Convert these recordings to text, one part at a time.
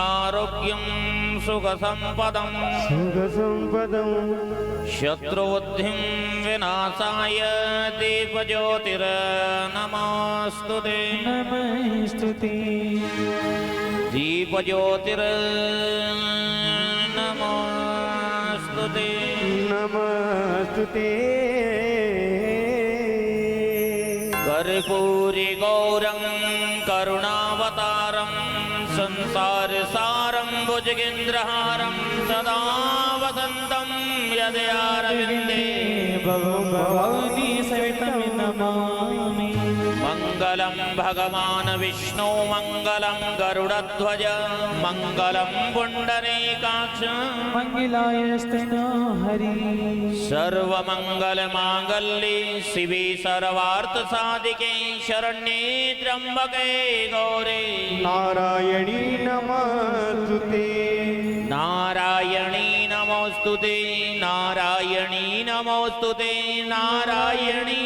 आरोग्यं सुखसंपदं शत्रुबुद्धिं विनाशाय दीपज्योतिर्नमोऽस्तुते दीपज्योतिर्नमोऽस्तुते कर्पूरी गौरं करुणावतारं संसारसारं भुजगेन्द्रहारं सदा वसन्तं हृदयारविन्दे भवानी सवितं नमामि। मंगलम भगवान विष्णु मंगलम गरुड़ध्वज मंगलम पुंडरीकाक्ष मंगलायस्तनो हरि सर्वमंगल मांगल्ये शिवे सर्वार्थ साधिके शरण्ये त्र्यंबके गौरे नारायणी नमस्तुते नारायणी नमोस्तुते नारायणी नमोस्तुते नारायणी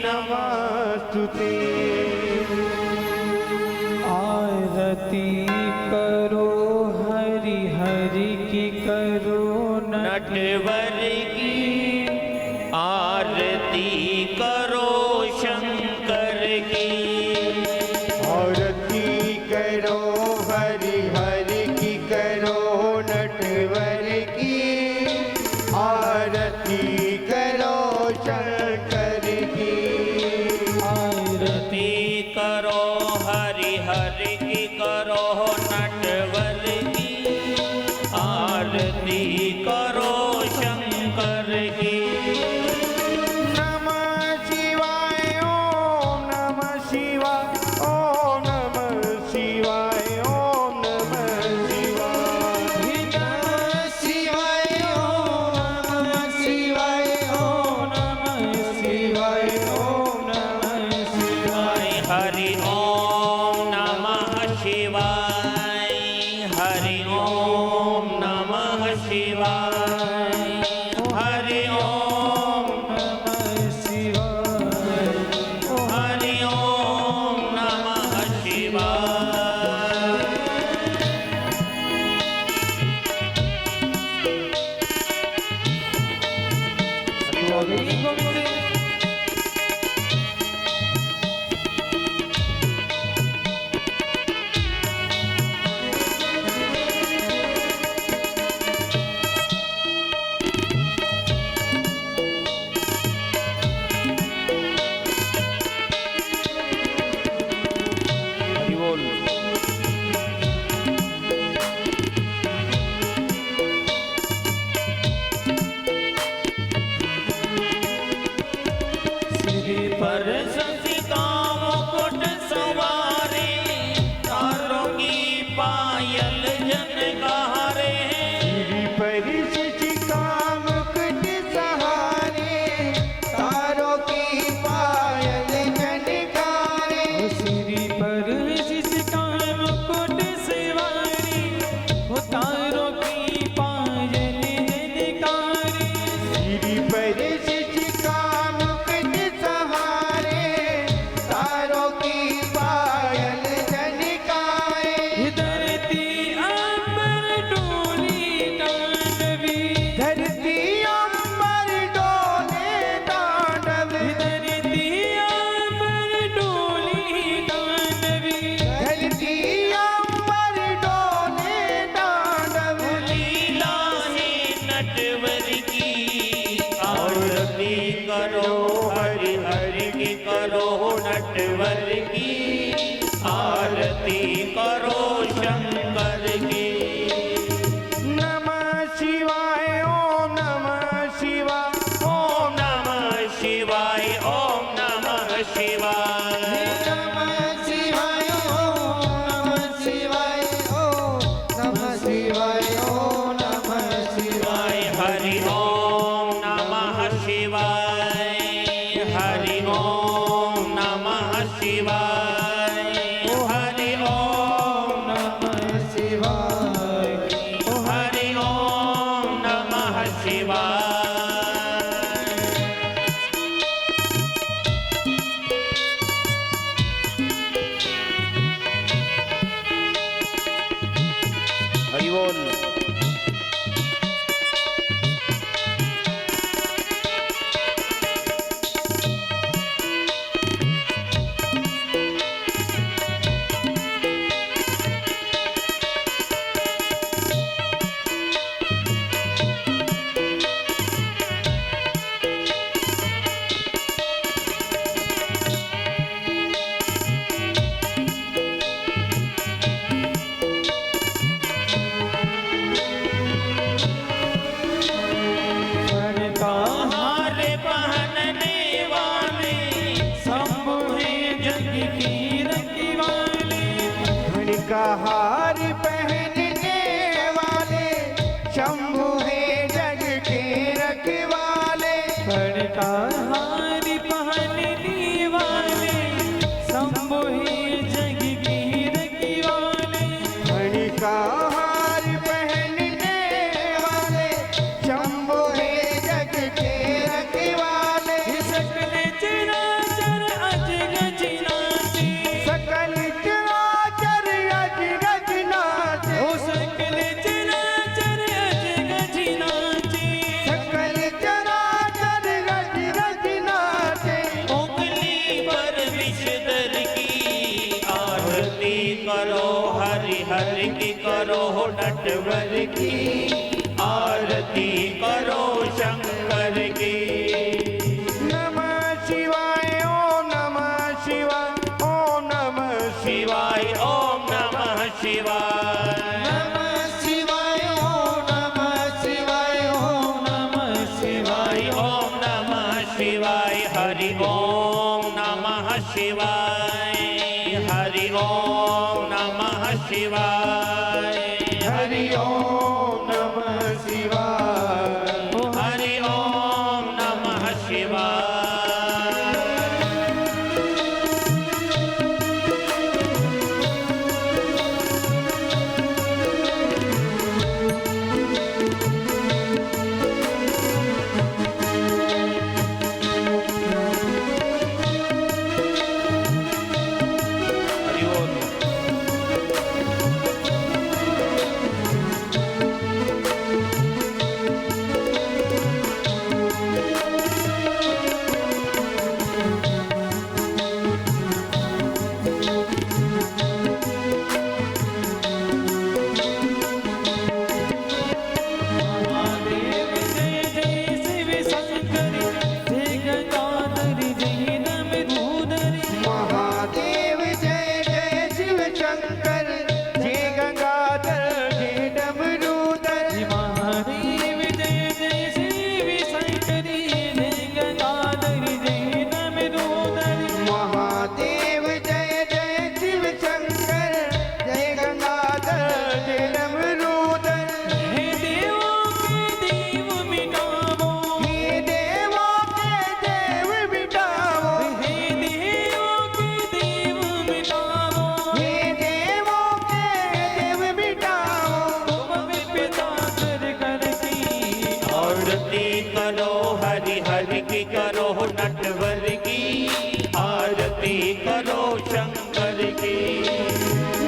नमस्तुते। आरती करो हरि हरि की करो नटवर की आरती करो शंकर की आरती करो हरि हरि की करो नटवर की आरती करो शंकर की आरती करो हरि हरि की करो नटवर की आरती करो शंकर की नमः शिवाय ओम नमः शिवाय ओम नमः शिवाय ओम नमः शिवाय ओम नमः शिवाय ओम नमः शिवाय ओम नमः शिवाय हरि ओम नमः शिवाय हरि ओम नमः शिवाय हरि ओम हरि ओम नमः शिवाय हरि बोल पर शशि मुकुट सवारे तारों की पायल जनकारे परिशिष्ट काम कुट सहारे तारों की पायल जनकारे श्री पर शिष्टान मुकुट सवारी तारों की पायल जनकारी श्री परिशिष्ट काम कुट सहारे तारों की पायल जनकारे धरती हरि बोल। हारे पहनने वाले शंभु है जग की रखवाले। धन का हार पहनने वाले शंभु है जग के रखवाले। धन का हार पहनने वाले शंभु है जग की रखवाले। धन का हार पहनने वाले शंभु है जग के रखवाले। सकल चराचर अजग जिनाते। सकल चराचर अज रज नाचे। ओ सकल चराचर अजग जिनाते। सकल चराचर रज रज नाचे। उंगली पर विषधर की आरती करो, हरि हरि की करो, नटवर की आरती करो, शंकर की। नमः शिवाय ओम नमः शिवाय ओम नमः शिवाय। शिवाय ओम नमः शिवाय। नमः शिवाय ओम नमः शिवाय ओम नमः शिवाय। शिवाय ओम नमः शिवाय। हरि ओम नमः शिवाय। हरि ओम नमः शिवाय। हरि ओम नमः शिवाय। हरि ओम नमः शिवाय। हरि बोल। महादेव जय जय शिव शंकर। जय गंगाधर जय नमरूधर। महादेव जय जय शिव शंकर। जय गंगाधर जय डमरूधर। महादेव जय जय शिव शंकर। जय गंगाधर जय नमरूधर। महादेव जय जय शिव शंकर। जय गंगाधर जय डमरूधर। हे देवों के देव मिटावो। हे देवों के देव मिटावो। हे देवों के देव मिटावो। हे देवों के देव मिटावो। तुम पिता कर की आरती करो, हरि हरि की करो, नटवर की आरती करो, शंकर की।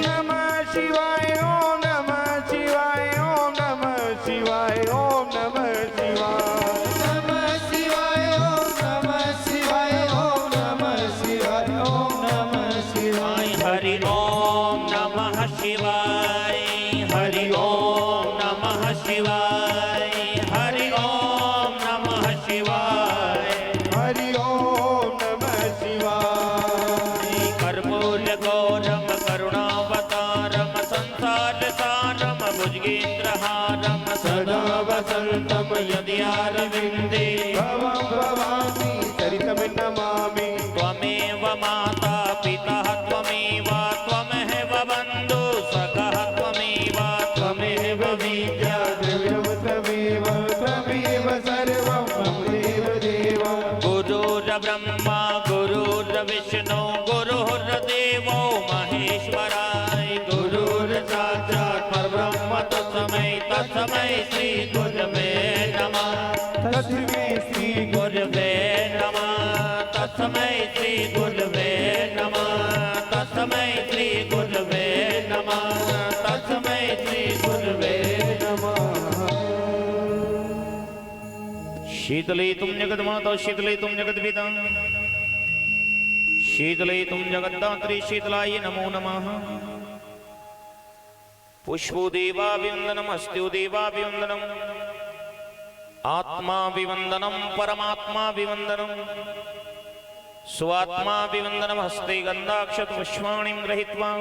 नमः शिवाय ओम नमः शिवाय ओम नमः शिवाय ओम नमः शिवाय। नमः शिवाय ओम नमः शिवाय ओम नमः शिवाय ओम नमः शिवाय। हरि ओम नमः शिवाय। हरि ओम नमः शिवाय। हरि ओम नमः शिवाय। हरि ओम नमः शिवाय। कर्पूर गौरम करुणावतारम संसार सारम भुजगेन्द्रहारम सदा वसंतम यद्यारविन्दे भवं भवामि चरितं नमामि। त्वमेव माता पिता त्वमेव त्वमेव बन्धु सखः त्वमेव त्वमेव विद्या द्रविणं त्वमेव त्वमेव सर्वं मम देव देव। गुरुर्ब्रह्मा गुरुर्विष्णु गुरुर्देवो महेश्वराय गुरुर्साक्षात् परब्रह्म तस्मै श्री गुरवे नमः। तस्मै श्री गुरवे नमः। तस्मै श्री गुरवे नमः। तस्मै श्री गुरवे नमः। तस्मै श्री गुरवे शीतलितुं जगन्माता शीतलितुं जगद्पिता शीतलितुं जगद्धात्री शीतलाय नमो नमः। पुष्पो देवाभिवन्दनमस्तु देवाभिवन्दनम् आत्माभिवन्दनं परमात्माभिवन्दनं स्वात्माभिवन्दनं हस्ते गन्धाक्षतपुष्पाणिं गृहीत्वा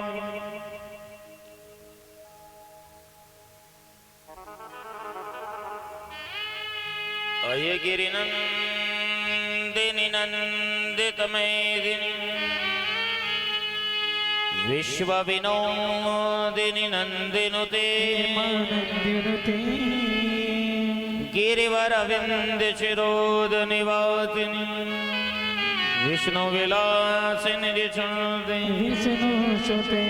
अयगिरिनन्दिनि नन्दितमेदिनि विश्वविनोदिनि नन्दिनुते नन्दिनुते गिरिवरविन्दचिरोदनिवासिनि विष्णुविलासिनि विष्णुसुते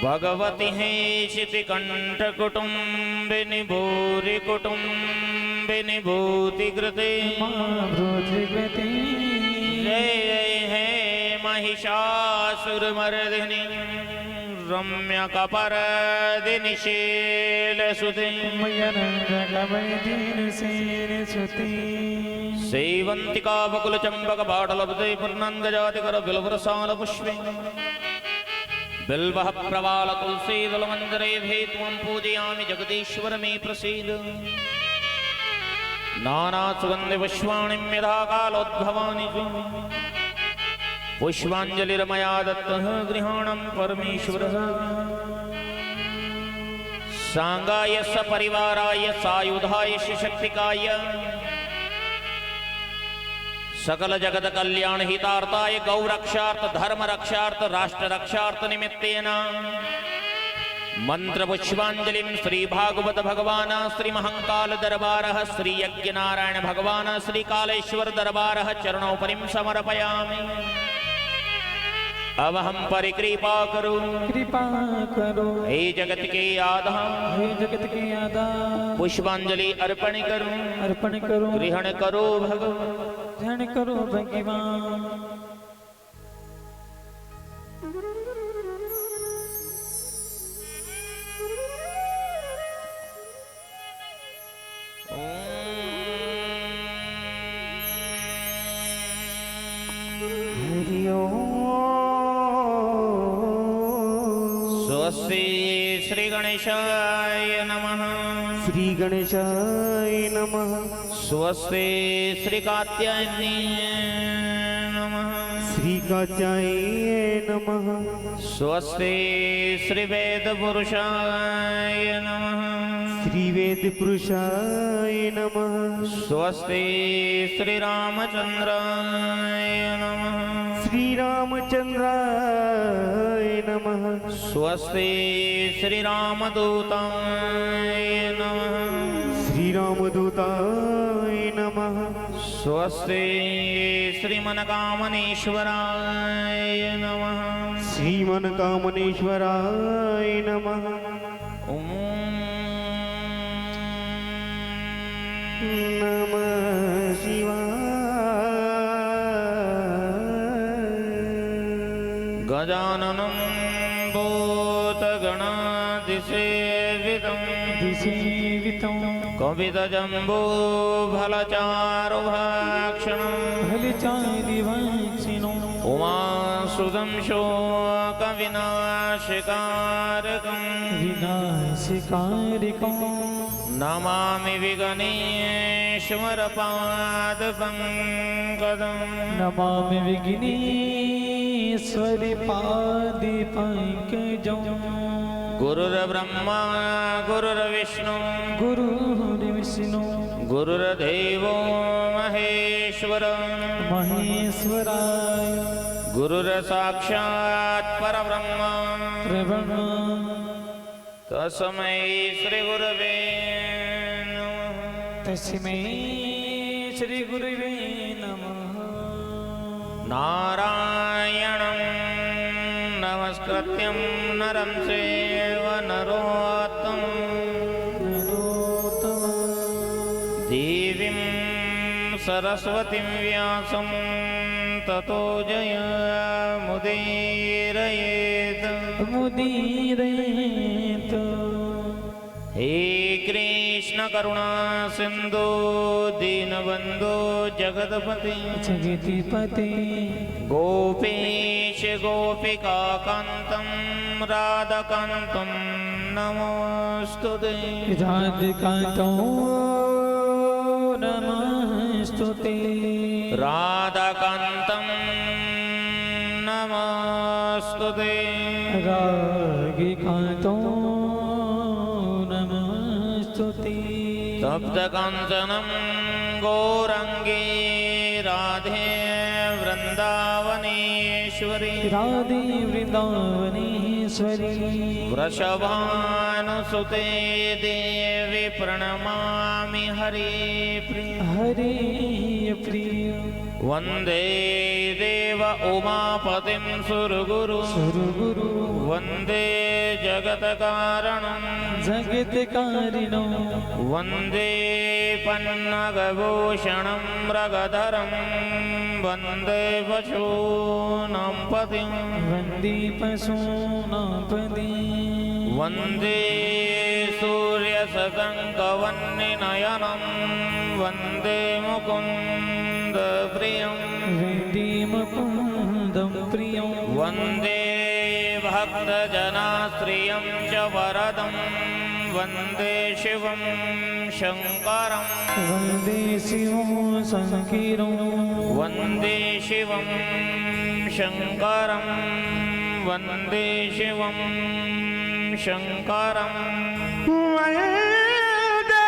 भगवति हेशितिकण्ठकुटुम्बिनि भूरि कुटुम्बिनि भूतिकृते भूतिकृते जय हे महिषासुरमर्दिनि रम्यकपरदिनि शीलसुते मयनन्दकवैदिनसेनसुते सेवन्तिका बकुलचम्पकपाटलपते पूर्णाङ्गजातिकर बिल्वरसालपुष्पे बिल्वः प्रवाल तुलसीदलमन्दिरे त्वं पूजयामि जगदीश्वर मे प्रसीद। नानासुगन्धिपुष्पाणि यथा कालोद्भवानि पुष्पाञ्जलिर्मया दत्तः गृहाणं परमेश्वरः। साङ्गाय सपरिवाराय सायुधाय शक्तिकाय सकल जगत कल्याण हितार्थाय गौरक्षार्थ धर्म रक्षार्थ राष्ट्र रक्षार्थ निमित्तेन मंत्र पुष्पांजलिं श्री भागवत भगवान श्री महंकाल दरबारः श्री यज्ञ नारायण भगवान श्री कालेश्वर दरबारः चरणोपरिं समर्पयामि। अब हम पर कृपा करो हे जगत के आधार हे जगत के आधार पुष्पांजलि अर्पण करो ग्रहण करो भगवान ग्रहण करो भगवान। हरि ओम। स्वस्ति श्री गणेशाय नमः। श्री गणेशाय नमः। स्वस्ति श्री कात्यायनी नमः। श्री कात्यायने नमः। स्वस्ति श्री वेद पुरुषाय नमः। श्री वेद पुरुषाय नमः। स्वस्ति श्री रामचंद्राय नमः। श्री रामचंद्राय नमः। स्वस्ति श्री रामदूताय नमः। श्री रामदूताय नमः। स्वस्ति श्रीमनकामनेश्वराय नमः। श्रीमनकामनेश्वराय नमः। ओम नमः शिवाय। गजाननं भूतगणाधिसेवितं दिसेवितं कवितजम्बूफलचारुभक्षणं फलचारिवासिनो उमासुतं शोकविनाशकारकं विनाशकारिकं नमामि विघ्नेश्वरपादपङ्कजं। नमामि विघ्नेश्वरि पादपङ्कजं। गुरुर्ब्रह्मा गुरुर्विष्णु गुरुर्विष्णु गुरुर्देवो महेश्वर महेश्वराय गुरुर्साक्षात् परब्रह्म प्रभुः तस्मै श्री गुरवे नमः। तस्मै श्री गुरुवे नमः। नारायणं नमस्कृत्यं नरं चैव नरोत्तमं देवीं सरस्वतीं व्यासं ततो जयमुदीरयेत्। मुदीरयेत्। हे कृष्ण करुणा सिंधु दीनबंधु जगतपति जगतिपते गोपीश गोपिका कांतं राधाकांतं नमोस्तुते राधिकान्तो नमस्तुते राधाकांतं नमोस्तुते रागिकान्तो नमस्तुते सप्तकाञ्चनं गौरङ्गी राधे वृन्दावनेश्वरी राधे वृन्दावनेश्वरी वृषभानुसुते देवी प्रणमामि हरे प्रिय हरे प्रिय वन्दे देव उमापतिं सुरगुरु सुरगुरु वन्दे जगत्कारणं जगत्कारिणो वन्दे पन्नगभूषणं मृगधरं वन्दे पशूनां पतिं वन्दे पशूनां पदे वन्दे सूर्यशतङ्कवन्निनयनं वन्दे मुकुन्दप्रियं वन्दे मुकुन्दं प्रियं वन्दे भक्तजनाश्रियं च वरदं वन्दे शिवं शङ्करं वन्दे शिवं शङ्करं वन्दे शिवं शङ्करं वन्दे शिवं शङ्करं वन्दे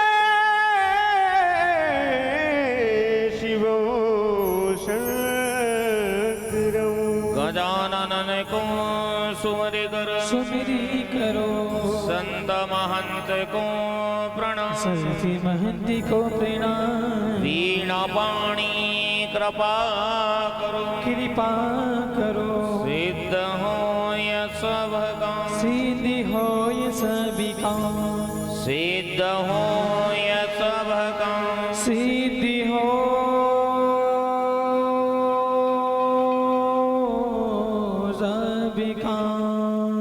शिवो शङ्करं गजानन को सुमरि कर सुमिरी करो संत महंत को प्रणाम सभी महंत को प्रणाम वीणा पाणी कृपा करो कृपा करो सिद्ध हो सब काम सिद्धि होय सभी काम सिद्ध हो सब काम सिद्धि हो सभी काम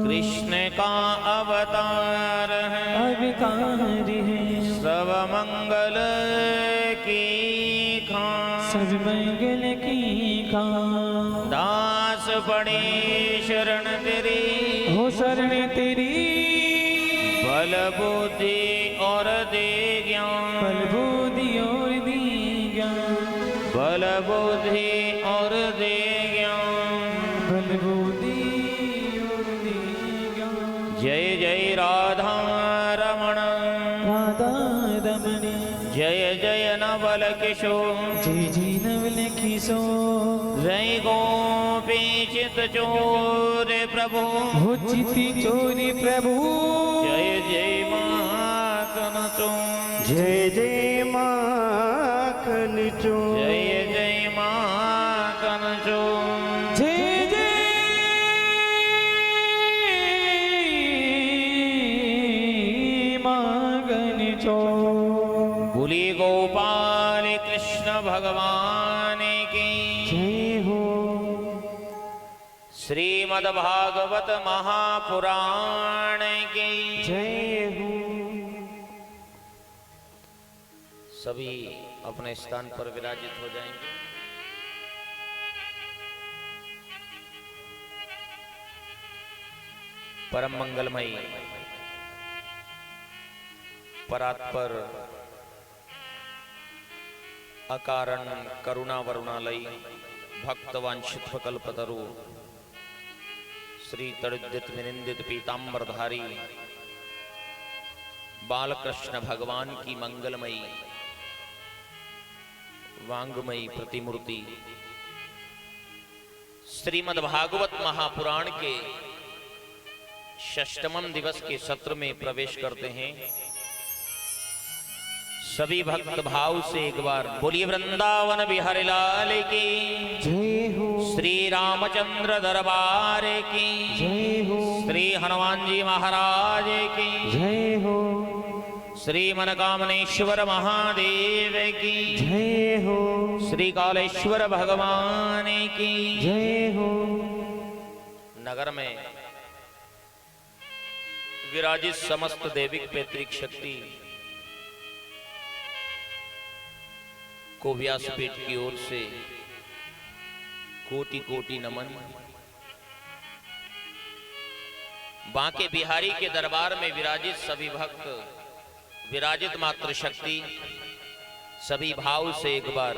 कृष्ण का अवतार है अविकारी है सब मंगल की खान सब मंगल की काम दास पड़े शरण तेरी हो शरण तेरी बल बुद्धि और दे ज्ञान बल बुद्धि और दी ज्ञान बल बुद्धि और दे ज्ञान बल बुद्धि और दी ज्ञान जय जय राधा रमण राधा रमणी जय जय नवल किशोर जय जी नवल किशोर जय गोपी चित चोर प्रभु हो चिति चोरी प्रभु जय जय माखन चोर जय जय माखन चोर जय जय माखन चोर जय जय मागन चोर बोली गोपाल कृष्ण भगवान की जय हो श्रीमद्भागवत महापुराण की जय हो सभी अपने स्थान पर विराजित हो जाएंगे। परम मंगलमयी परात्पर अकारण करुणा वरुणालयी भक्तवांछित कल्पतरु श्री तड़ुदित विनिंदित पीतांबरधारी बालकृष्ण भगवान की मंगलमयी वांगमयी प्रतिमूर्ति श्रीमद् भागवत महापुराण के षष्ठम दिवस के सत्र में प्रवेश करते हैं। सभी भक्त भाव से एक बार बोलिए वृंदावन बिहारी लाल की जय हो श्री रामचंद्र दरबार की जय हो श्री हनुमान जी महाराज की जय हो श्री मनकामनेश्वर महादेव की जय हो श्री कालेश्वर भगवान की जय हो नगर में विराजित समस्त दैविक पैतृक शक्ति को व्यासपीठ की ओर से कोटि कोटि नमन। बांके बिहारी के दरबार में विराजित सभी भक्त, विराजित मात्र शक्ति, सभी भाव से एक बार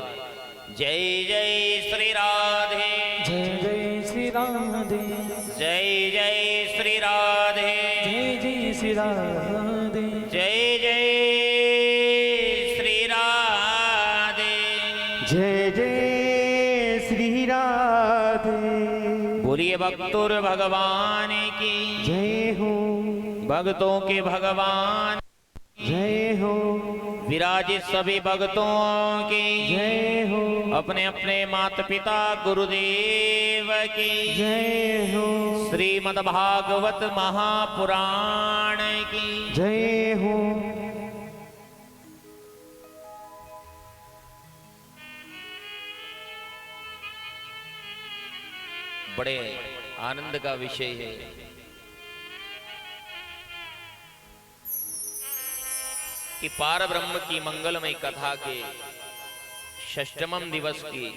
जय जय श्री राधे, जय जय श्री राधे, जय जय श्री राधे, जय जय श्री राधे, जय जय श्री राधे, जय जय श्री राधे। बोलिए भक्तों भगवान की जय हो, भक्तों के भगवान, जय हो, विराजित सभी भक्तों की जय हो, अपने अपने माता पिता गुरुदेव की जय हो, श्रीमद् भागवत महापुराण की जय हो। बड़े आनंद का विषय है कि पार ब्रह्म की मंगलमय कथा के षष्ठमम दिवस की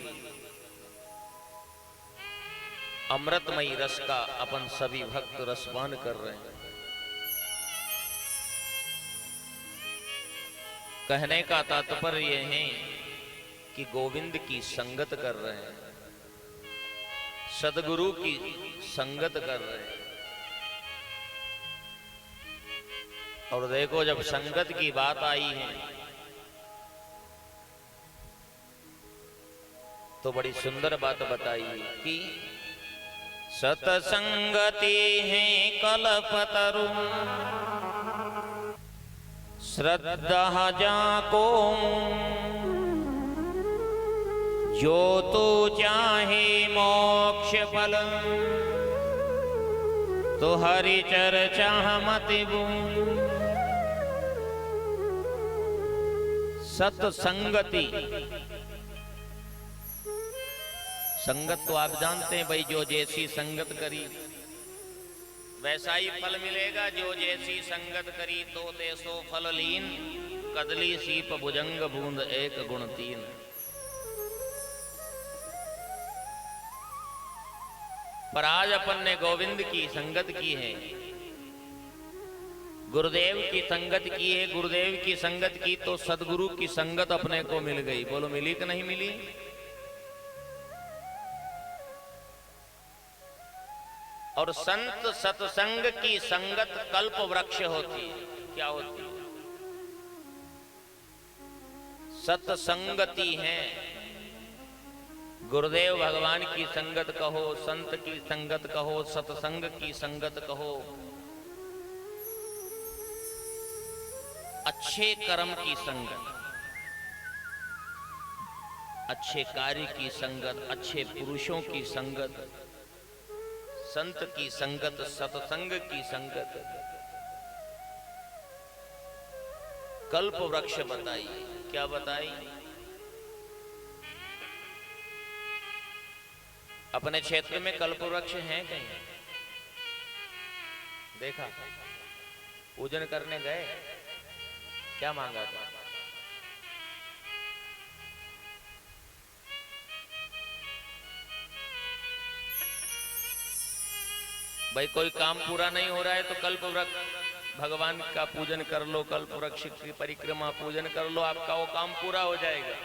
अमृतमयी रस का अपन सभी भक्त रसपान कर रहे हैं। कहने का तात्पर्य है कि गोविंद की संगत कर रहे हैं, सदगुरु की संगत कर रहे हैं। और देखो, जब संगत की बात आई है तो बड़ी सुंदर बात बताई कि सतसंगति है कल्पतरु, श्रद्धा जाको जो तो चाहे मोक्ष फल, तो हरि चर्चा मत बूं। सत्संगति, संगत तो आप जानते हैं भाई, जो जैसी संगत करी वैसा ही फल मिलेगा। जो जैसी संगत करी तो तेसो फल लीन, कदली सीप भुजंग बूंद एक गुण तीन। पर आज अपन ने गोविंद की संगत की है, गुरुदेव की संगत की है। गुरुदेव की संगत की तो सदगुरु की संगत अपने को मिल गई। बोलो, मिली कि नहीं मिली? और संत सत्संग की संगत कल्प वृक्ष होती है। क्या होती है? सत्संगति है। गुरुदेव भगवान की संगत कहो, संत की संगत कहो, सत्संग की संगत कहो, अच्छे कर्म की संगत, अच्छे कार्य की संगत, अच्छे पुरुषों की संगत, संत की संगत, सत्संग की संगत, कल्प वृक्ष बताई। क्या बताई? अपने क्षेत्र में कल्प वृक्ष हैं कहीं? देखा? पूजन करने गए, क्या मांगा था? भाई कोई काम पूरा नहीं हो रहा है तो कल्प वृक्ष भगवान का पूजन कर लो, कल्प वृक्ष की परिक्रमा पूजन कर लो, आपका वो काम पूरा हो जाएगा।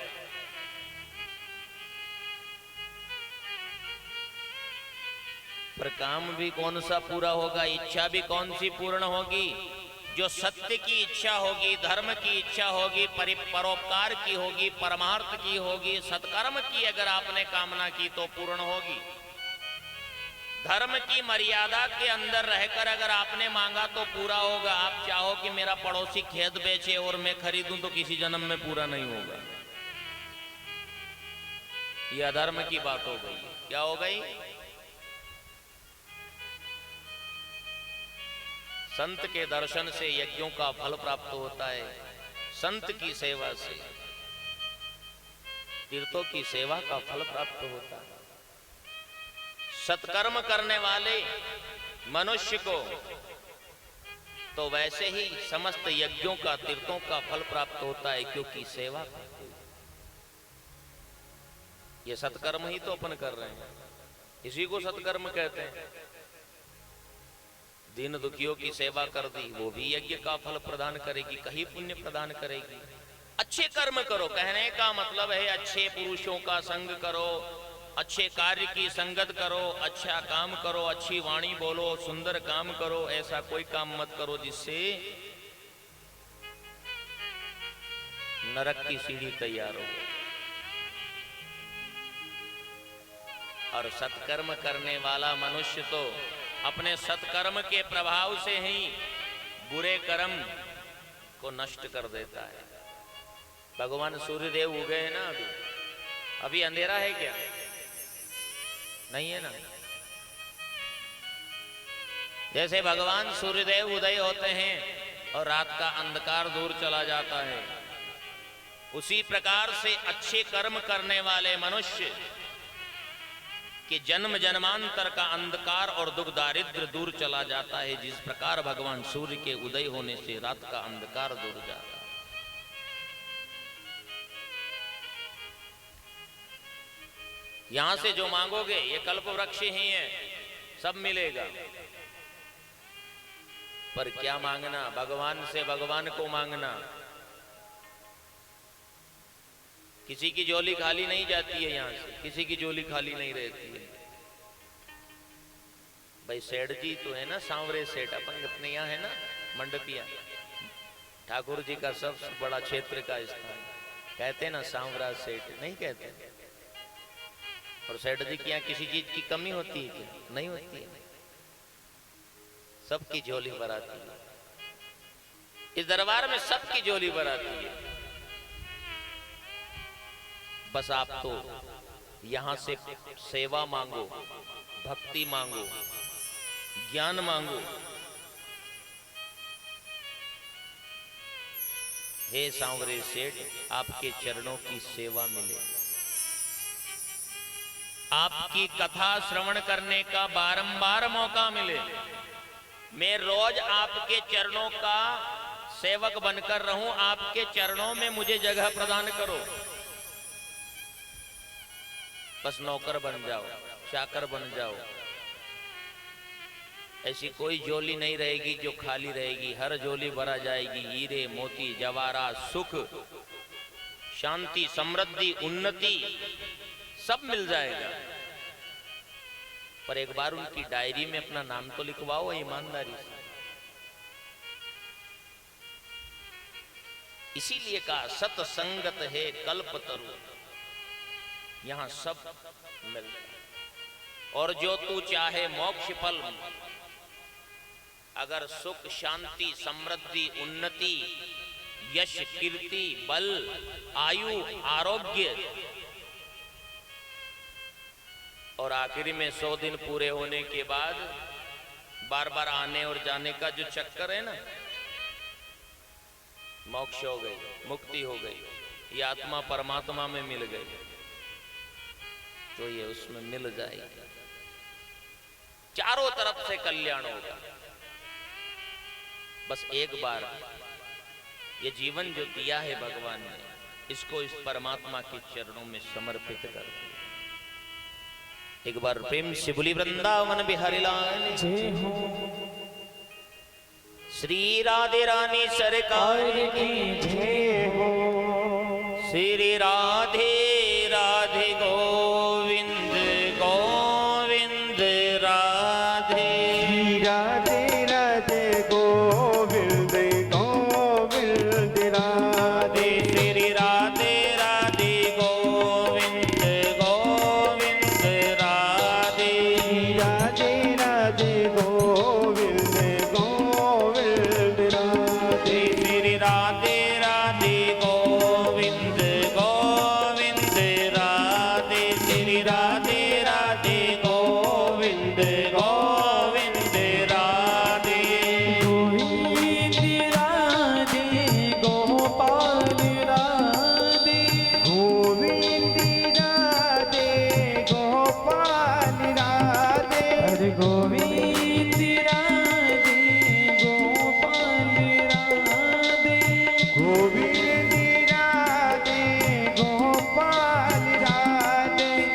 पर काम भी कौन सा पूरा होगा, इच्छा भी कौन सी पूर्ण होगी? जो सत्य की इच्छा होगी, धर्म की इच्छा होगी, परोपकार की होगी, परमार्थ की होगी, सत्कर्म की अगर आपने कामना की तो पूर्ण होगी। धर्म की मर्यादा के अंदर रहकर अगर आपने मांगा तो पूरा होगा। आप चाहो कि मेरा पड़ोसी खेत बेचे और मैं खरीदूं तो किसी जन्म में पूरा नहीं होगा। यह अधर्म की बात हो गई। क्या हो गई? संत के दर्शन से यज्ञों का फल प्राप्त होता है, संत की सेवा से तीर्थों की सेवा का फल प्राप्त होता है। सत्कर्म करने वाले मनुष्य को तो वैसे ही समस्त यज्ञों का, तीर्थों का फल प्राप्त होता है, क्योंकि सेवा करते हैं। ये सत्कर्म ही तो अपन कर रहे हैं, इसी को सत्कर्म कहते हैं। दीन दुखियों की सेवा कर दी, वो भी यज्ञ का फल प्रदान करेगी, कहीं पुण्य प्रदान करेगी। अच्छे कर्म करो, कहने का मतलब है अच्छे पुरुषों का संग करो, अच्छे कार्य की संगत करो, अच्छा काम करो, अच्छी वाणी बोलो, सुंदर काम करो। ऐसा कोई काम मत करो जिससे नरक की सीढ़ी तैयार हो। और सत्कर्म करने वाला मनुष्य तो अपने सत्कर्म के प्रभाव से ही बुरे कर्म को नष्ट कर देता है। भगवान सूर्यदेव उगे हैं ना, अभी अंधेरा है क्या? नहीं है ना। जैसे भगवान सूर्यदेव उदय होते हैं और रात का अंधकार दूर चला जाता है, उसी प्रकार से अच्छे कर्म करने वाले मनुष्य कि जन्म जन्मांतर का अंधकार और दुख दारिद्र दूर चला जाता है, जिस प्रकार भगवान सूर्य के उदय होने से रात का अंधकार दूर जाता है। यहां से जो मांगोगे ये कल्प वृक्ष ही है, सब मिलेगा। पर क्या मांगना? भगवान से भगवान को मांगना। किसी की झोली खाली नहीं जाती है, यहां से किसी की झोली खाली नहीं रहती है। भाई सेठ जी तो है ना, सांवरे सेठ, अपन अपने यहाँ है ना मंडपिया, ठाकुर जी का सबसे बड़ा क्षेत्र का स्थान, कहते ना सांवरा सेठ, नहीं कहते। और सेठ जी के यहाँ किसी चीज की कमी होती है क्या? नहीं होती है, सबकी झोली भर आती है। इस दरबार में सबकी झोली भर आती है। बस आप तो यहां से सेवा मांगो, भक्ति मांगो, ज्ञान मांगो। हे सांवरे सेठ, आपके चरणों की सेवा मिले, आपकी कथा श्रवण करने का बारंबार मौका मिले, मैं रोज आपके चरणों का सेवक बनकर रहूं, आपके चरणों में मुझे जगह प्रदान करो। बस नौकर बन जाओ, चाकर बन जाओ। ऐसी कोई झोली नहीं रहेगी जो खाली रहेगी, हर झोली भरा जाएगी। हीरे मोती जवाहरात, सुख शांति समृद्धि उन्नति सब मिल जाएगा। पर एक बार उनकी डायरी में अपना नाम तो लिखवाओ ईमानदारी से। इसीलिए कहा सत्संगत है कल्पतरु, यहां सब मिलता। और जो तू चाहे मोक्ष फल, अगर सुख शांति समृद्धि उन्नति यश कीर्ति बल आयु आरोग्य, और आखिरी में 100 दिन पूरे होने के बाद बार बार आने और जाने का जो चक्कर है ना, मोक्ष हो गई, मुक्ति हो गई, ये आत्मा परमात्मा में मिल गई, तो ये उसमें मिल जाएगी। चारों तरफ से कल्याण होगा। बस एक बार ये जीवन जो दिया है भगवान ने, इसको इस परमात्मा के चरणों में समर्पित कर दिया। एक बार प्रेम से बोली वृंदावन बिहारी लाल जय हो, श्री राधे रानी सरकार की जय हो, श्री राधे राधे गोविंद गोविंद राधे। राधे राधे गोविंद गोविंद राधे। श्री राधे राधे गोविंद गोविंद राधे। राधे राधे गोविंद गोविंद राधे। श्री राधे राधे गोविंद गोविंद राधे। श्री राधे राधे गोविंद गोविंद राधे। गोविंद राधे गोपाल राधे, गोविंद राधे गोपाल राधे। हरे गोविंद राधे गोपाल राधे, गोविंद राधे गोपाल राधे।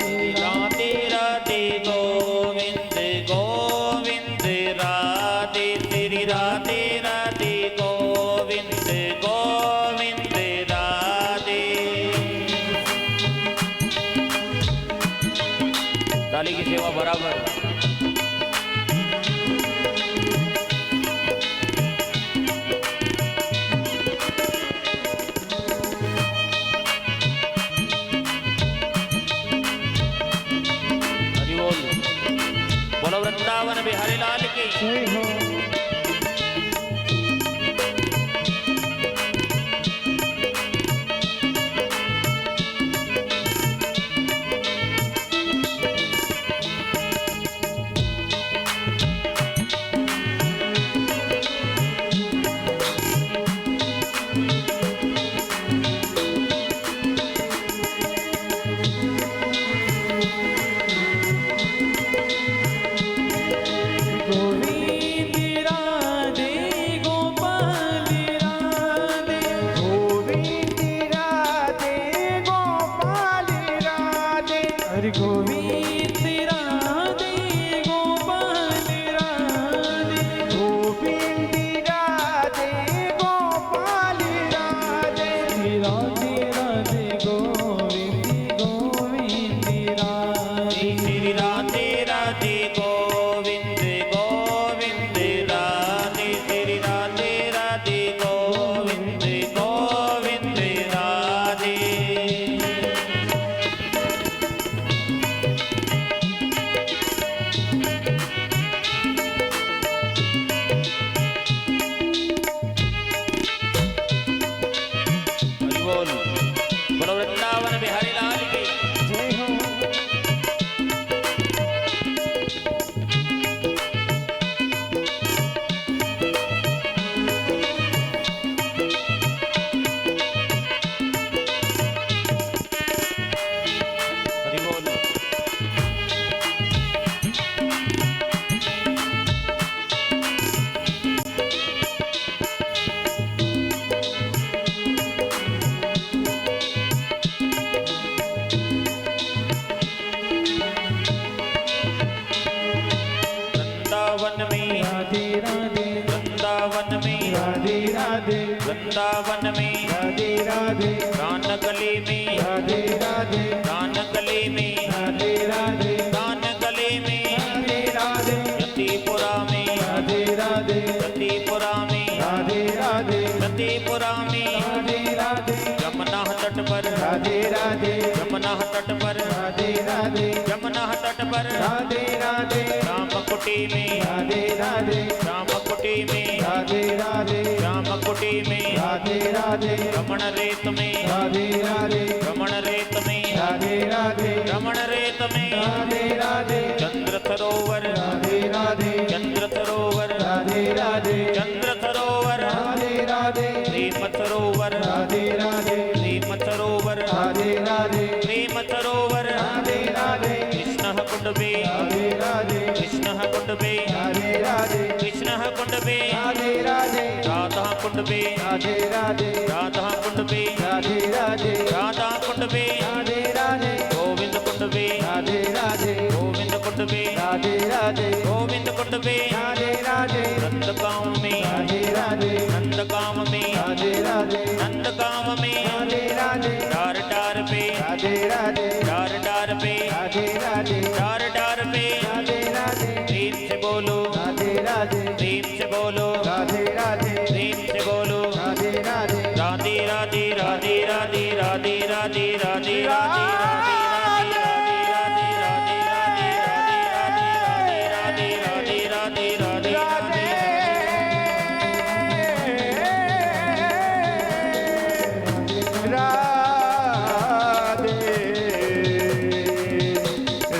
राधे वृंदावन में राधे राधे कान गली में राधे राधे कान गली में राधे राधे कान गली में राधे राधे यतिपुरा में राधे राधे यतिपुरा में राधे राधे यतिपुरा में राधे राधे यमुना तट पर राधे राधे यमुना तट पर राधे राधे यमुना तट पर राधे राधे श्याम कुटी में राधे राधे श्याम कुटी में राधे राधे श्याम कुटी में राधे राधे रमण रेत में राधे राधे रमण रेत में राधे राधे रमण रेत में राधे राधे चंद्र सरोवर राधे राधे चंद्र सरोवर राधे राधे चंद्र सरोवर राधे राधे प्रेम सरोवर राधे राधे प्रेम सरोवर राधे राधे प्रेम सरोवर राधे राधे कृष्ण कुंडबे राधे राधे कृष्ण कुंडबे राधे राधे कृष्ण कुंडबे राधे राधे राधा कुंडबे राधे राधे राधा कुंडबे राधे राधे राधा कुंडबे राधे राधे गोविंद कुंडबे राधे राधे गोविंद कुंडबे राधे राधे गोविंद कुंडबे राधे राधे नंदगांव में राधे राधे नंदगांव में राधे राधे नंदगांव में राधे राधे डार डार पे राधे राधे डार डार पे राधे राधे डार डार पे राधे राधे प्रेम से बोलो राधे राधे प्रेम से बोलो राधे राधे प्रेम से बोलो राधे राधे राधे राधे राधे राधे राधे राधे राधे राधे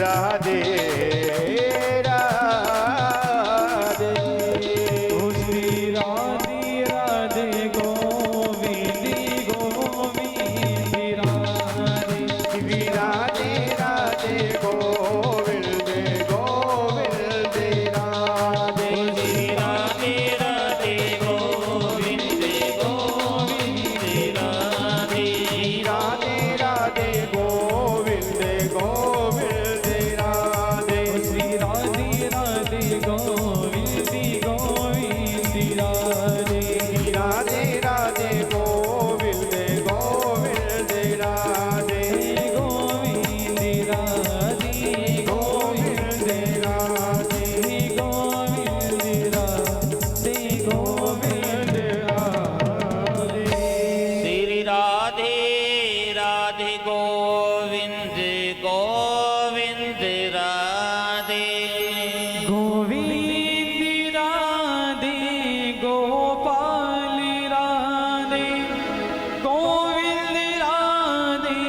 राधे राधे ओ श्री राधे राधे गोविंद गोविंद राधे श्री राधे राधे गोविंद गोविंद राधे श्री राधे राधे गोविंद गोविंद राधे राधे राधे गोविंद गोविंद राधे श्री राधे राधे गोविंद गोविंद राधे राधे राधे गोविंद गोविंद राधे गोविंद राधे गोविंद राधे गोविंद राधे गोविंद राधे श्री राधे राधे गोविंद गोविंद राधे गोविंद राधे गोपाल राधे गोविंद राधे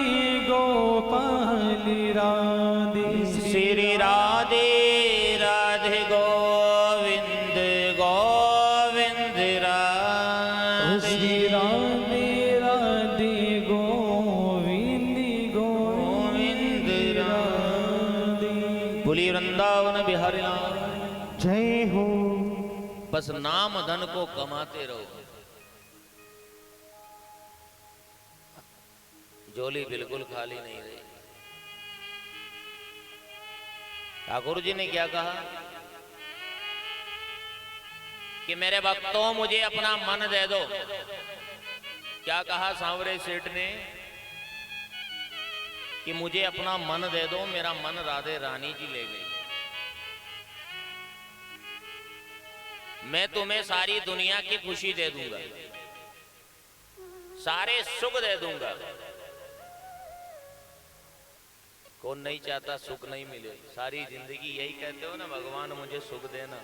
गोपाल राधे श्री राधे राधे गोविंद गोविंद राधे श्री राधे राधे गोविंद गोविंद राधे बोली वृंदावन बिहारी लाल। जय हो बस नाम धन को कमाते रहो, झोली बिल्कुल खाली नहीं रही। ठाकुर जी ने क्या कहा कि मेरे भक्तों मुझे अपना मन दे दो। क्या कहा सांवरे सेठ ने कि मुझे अपना मन दे दो, मेरा मन राधे रानी जी ले गई। मैं तुम्हें सारी दुनिया की खुशी दे दूंगा, सारे सुख दे दूंगा। कौन नहीं चाहता सुख नहीं मिले? सारी जिंदगी यही कहते हो ना, भगवान मुझे सुख देना,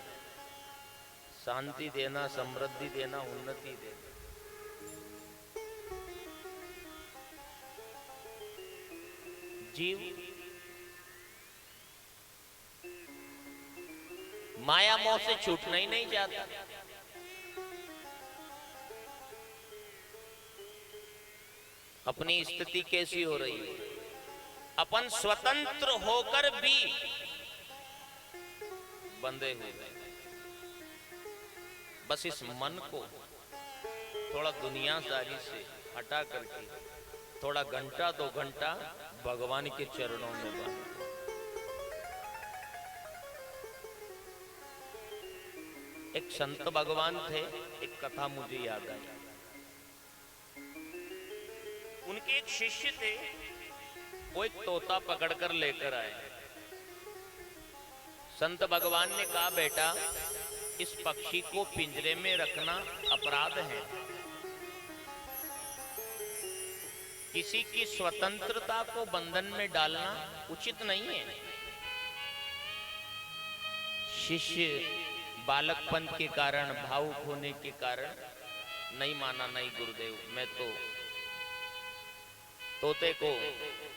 शांति देना, समृद्धि देना, उन्नति देना। जीव माया मोह से छूटना ही नहीं चाहता। अपनी स्थिति कैसी हो रही है? अपन स्वतंत्र होकर भी बंधे हुए हैं। बस इस मन को थोड़ा दुनियादारी से हटा करके थोड़ा घंटा 2 घंटा भगवान के चरणों में बांध। एक संत भगवान थे, एक कथा मुझे याद आई। उनके एक शिष्य थे, वो एक तोता पकड़कर लेकर आए। संत भगवान ने कहा, बेटा इस पक्षी को पिंजरे में रखना अपराध है, किसी की स्वतंत्रता को बंधन में डालना उचित नहीं है। शिष्य बालकपन के कारण, भावुक होने के कारण नहीं माना, नहीं गुरुदेव, मैं तो तोते को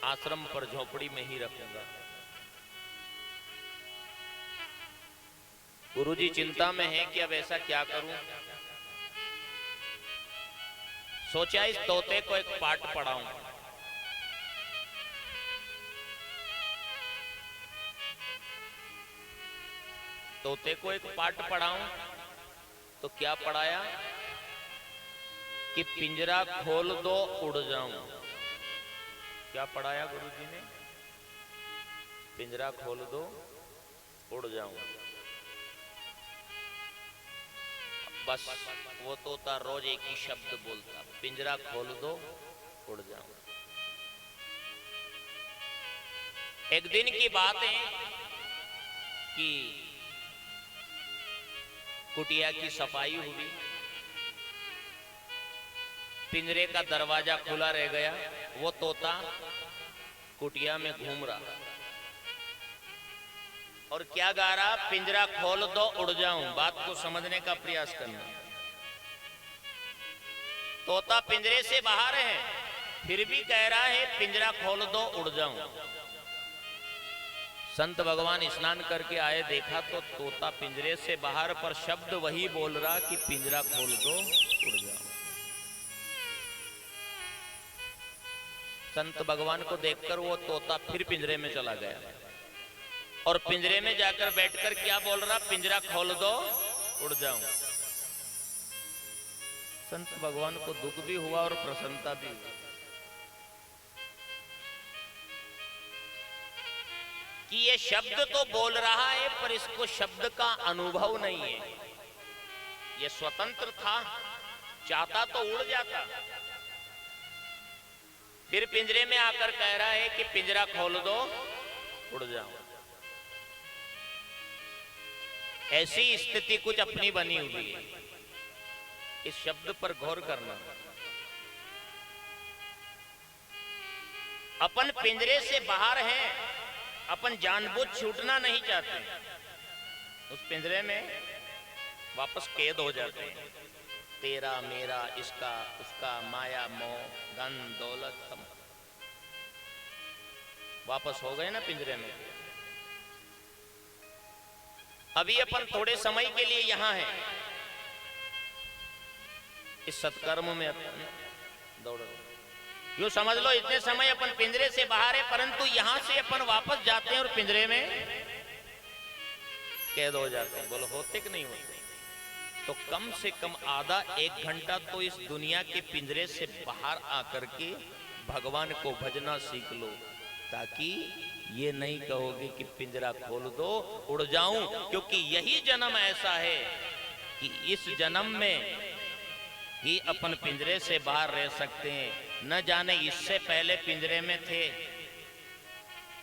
आश्रम पर झोपड़ी में ही रखूंगा। गुरुजी चिंता में है कि अब ऐसा क्या करूं। सोचा इस तोते को एक पाठ पढ़ाऊं। तोते को एक पाठ पढ़ाऊं तो क्या पढ़ाया कि पिंजरा खोल दो उड़ जाऊं। क्या पढ़ाया गुरुजी ने? पिंजरा खोल दो उड़ जाऊं। बस वो तोता रोज एक ही शब्द बोलता, पिंजरा खोल दो उड़ जाऊं। एक दिन की बात है कि कुटिया की सफाई हुई, पिंजरे का दरवाजा खुला रह गया। वो तोता कुटिया में घूम रहा और क्या गा रहा? पिंजरा खोल दो उड़ जाऊं। बात को समझने का प्रयास करना। तोता पिंजरे से बाहर है, फिर भी कह रहा है पिंजरा खोल दो उड़ जाऊं। संत भगवान स्नान करके आए, देखा तो तोता पिंजरे से बाहर, पर शब्द वही बोल रहा कि पिंजरा खोल दो उड़ जाऊं। संत भगवान को देखकर वो तोता फिर पिंजरे में चला गया और पिंजरे में जाकर बैठकर क्या बोल रहा? पिंजरा खोल दो उड़ जाऊं। संत भगवान को दुख भी हुआ और प्रसन्नता भी हुई कि ये शब्द तो बोल रहा है पर इसको शब्द का अनुभव नहीं है। ये स्वतंत्र था, चाहता तो उड़ जाता। फिर पिंजरे में आकर कह रहा है कि पिंजरा खोल दो उड़ जाऊं। ऐसी स्थिति कुछ अपनी बनी हुई है। इस शब्द पर गौर करना। अपन पिंजरे से बाहर हैं, अपन जानबूझ छूटना नहीं चाहते, उस पिंजरे में वापस कैद हो जाते हैं। तेरा मेरा, इसका उसका, माया मोह, धन दौलत, सब वापस हो गए ना पिंजरे में। अभी अपन थोड़े समय के लिए यहां हैं, इस सत्कर्म में अपन दौड़ रहे। यूं समझ लो इतने समय अपन पिंजरे से बाहर है, परंतु यहां से अपन वापस जाते हैं और पिंजरे में कैद हो जाते हैं। बोलो होते कि नहीं होते? तो कम से कम आधा एक घंटा तो इस दुनिया के पिंजरे से बाहर आकर के भगवान को भजना सीख लो, ताकि ये नहीं कहोगे कि पिंजरा खोल दो उड़ जाऊं। क्योंकि यही जन्म ऐसा है कि इस जन्म में ही अपन पिंजरे से बाहर रह सकते हैं। न जाने इससे पहले पिंजरे में थे।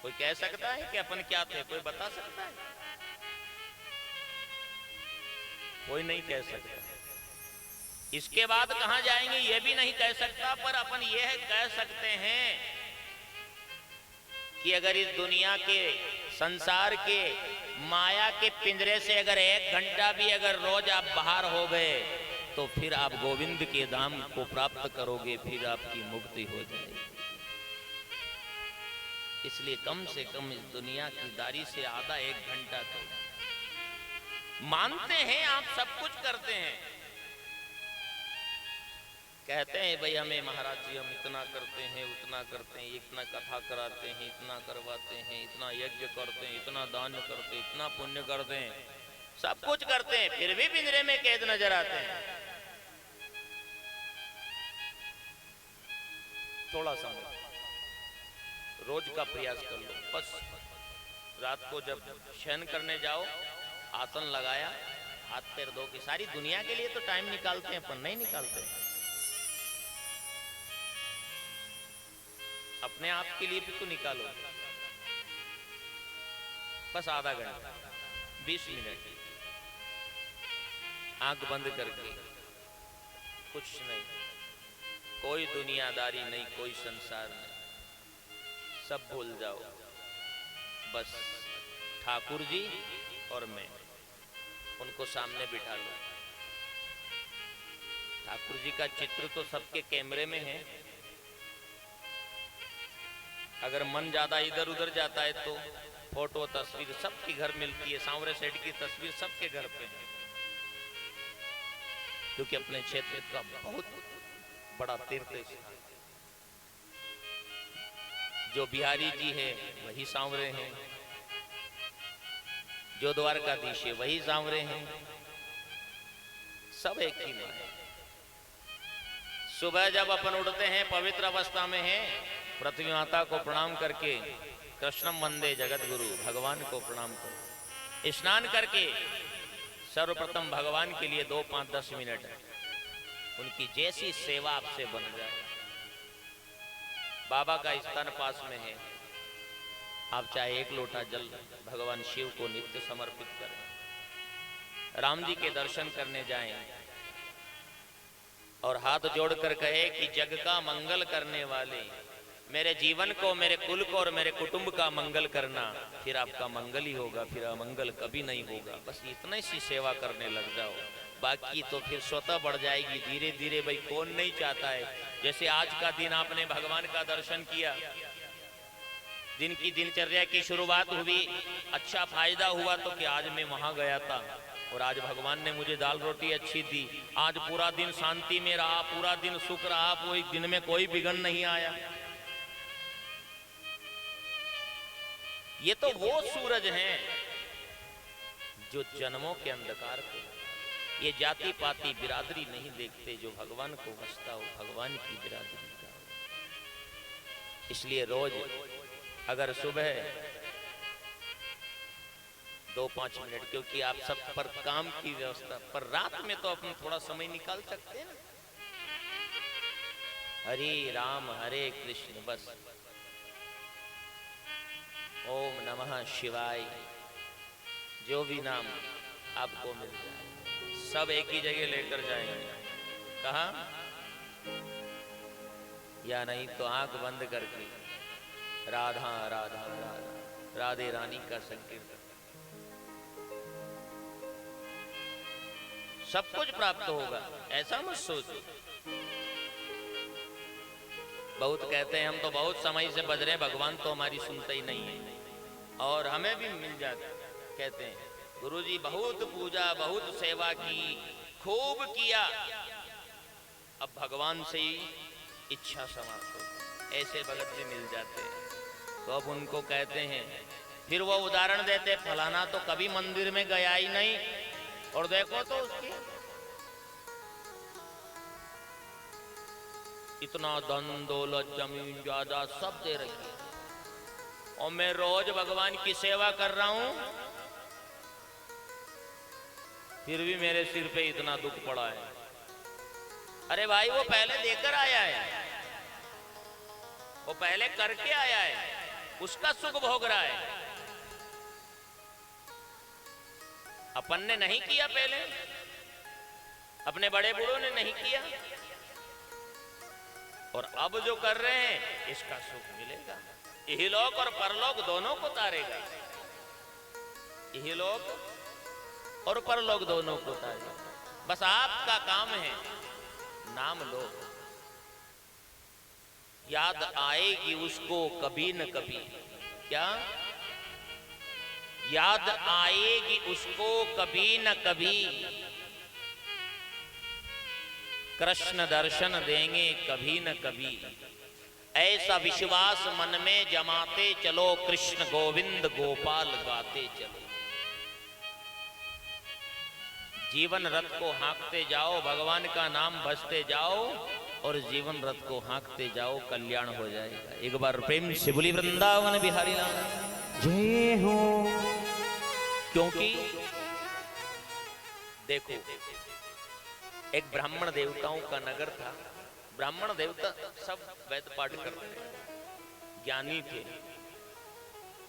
कोई कह सकता है कि अपन क्या थे? कोई बता सकता है? कोई नहीं कह सकता। इसके बाद कहां जाएंगे ये भी नहीं कह सकता, पर अपन यह कह सकते हैं कि अगर इस दुनिया के, संसार के, माया के पिंजरे से अगर एक घंटा भी अगर रोज आप बाहर हो गए तो फिर आप गोविंद के धाम को प्राप्त करोगे, फिर आपकी मुक्ति हो जाएगी। इसलिए कम से कम इस दुनिया की दारी से आधा एक घंटा तो मानते हैं, आप सब कुछ करते हैं, कहते हैं भाई हमें महाराज जी हम इतना करते हैं, उतना करते हैं, इतना कथा कराते हैं, इतना करवाते हैं, इतना यज्ञ करते हैं, इतना दान करते हैं, इतना पुण्य करते हैं, सब कुछ करते हैं, फिर भी पिंजरे में कैद नजर आते हैं। थोड़ा समय रोज का प्रयास कर लो। बस रात को जब शयन करने जाओ, आसन लगाया, हाथ पैर धो के, सारी दुनिया के लिए तो टाइम निकालते हैं, अपन नहीं निकालते। अपने आप के लिए भी तो निकालो, बस आधा घंटा 20 मिनट आंख बंद करके, कुछ नहीं, कोई दुनियादारी नहीं, कोई संसार नहीं, सब भूल जाओ, बस ठाकुर जी और मैं, उनको सामने बिठा लो। ठाकुर जी का चित्र तो सबके कैमरे में है, अगर मन ज्यादा इधर उधर जाता है तो फोटो तस्वीर सबके घर मिलती है, सांवरे सेठ की तस्वीर सबके घर पे है, क्योंकि अपने क्षेत्र का बहुत बड़ा तीर्थ स्थान। जो बिहारी जी है वही सांवरे हैं, जो द्वारकाधीश है वही सांवरे हैं, सब एक ही में है। सुबह जब अपन उठते हैं पवित्र अवस्था में हैं, पृथ्वी माता को प्रणाम करके कृष्णम वंदे जगत गुरु, भगवान को प्रणाम करो। स्नान करके सर्वप्रथम भगवान के लिए 2, 5, 10 मिनट उनकी जैसी सेवा आपसे बन जाए। बाबा का स्थान पास में है, आप चाहे 1 लोटा जल भगवान शिव को नित्य समर्पित करें। राम जी के दर्शन करने जाएं और हाथ जोड़कर कहे कि जग का मंगल करने वाले, मेरे जीवन को, मेरे कुल को और मेरे कुटुंब का मंगल करना, फिर आपका मंगल ही होगा, फिर अमंगल कभी नहीं होगा। बस इतनी सी सेवा करने लग जाओ, बाकी तो फिर स्वतः बढ़ जाएगी धीरे धीरे। भाई कौन नहीं चाहता है, जैसे आज का दिन आपने भगवान का दर्शन किया, दिन की दिनचर्या की शुरुआत हुई, अच्छा फायदा हुआ तो कि आज मैं वहां गया था और आज भगवान ने मुझे दाल रोटी अच्छी दी, आज पूरा दिन शांति में रहा, पूरा दिन सुख रहा, कोई दिन में कोई विघ्न नहीं आया। ये तो वो सूरज हैं जो जन्मों के अंधकार को, ये जाति पाति बिरादरी नहीं देखते, जो भगवान को बसता हो, भगवान की बिरादरी का हो। इसलिए रोज अगर सुबह 2-5 मिनट, क्योंकि आप सब पर काम की व्यवस्था, पर रात में तो अपन थोड़ा समय निकाल सकते हैं ना। हरे राम हरे कृष्ण, बस ओम नमः शिवाय, जो भी नाम आपको मिल जाए सब एक ही जगह लेकर जाएंगे। कहा? या नहीं तो आंख बंद करके राधा राधा राधा, राधे रानी का संकीर्तन, सब कुछ प्राप्त होगा। ऐसा मत सोचो। बहुत कहते हैं हम तो बहुत समय से बज रहे हैं, भगवान तो हमारी सुनते ही नहीं है। और हमें भी मिल जाता, कहते हैं गुरुजी बहुत पूजा, बहुत सेवा की, खूब किया, अब भगवान से ही इच्छा समाप्त हो, ऐसे भगत जी मिल जाते हैं। तो अब उनको कहते हैं, फिर वो उदाहरण देते, फलाना तो कभी मंदिर में गया ही नहीं, और देखो तो उसकी इतना धन दौलत जमीन ज्यादा सब दे रही है, और मैं रोज भगवान की सेवा कर रहा हूं, फिर भी मेरे सिर पे इतना दुख पड़ा है। अरे भाई वो पहले देकर आया है, वो पहले करके आया है, उसका सुख भोग रहा है। अपन ने नहीं किया, पहले अपने बड़े बूढ़ों ने नहीं किया, और अब जो कर रहे हैं इसका सुख मिलेगा। यही लोक और परलोक दोनों को तारेगा, यही लोक और परलोक दोनों को तारेगा। बस आपका काम है, नाम लो, याद आएगी उसको कभी न कभी। क्या याद आएगी उसको कभी न कभी, कृष्ण दर्शन देंगे कभी न कभी, ऐसा विश्वास मन में जमाते चलो, कृष्ण गोविंद गोपाल गाते चलो। जीवन रथ को हाँकते जाओ, भगवान का नाम बजते जाओ, और जीवन रथ को हाँकते जाओ, कल्याण हो जाएगा। एक बार प्रेम से बोली वृंदावन बिहारी लाल जय हो। क्योंकि देखो, एक ब्राह्मण देवताओं का नगर था। ब्राह्मण देवता सब वेद पाठ करते हैं, ज्ञानी थे,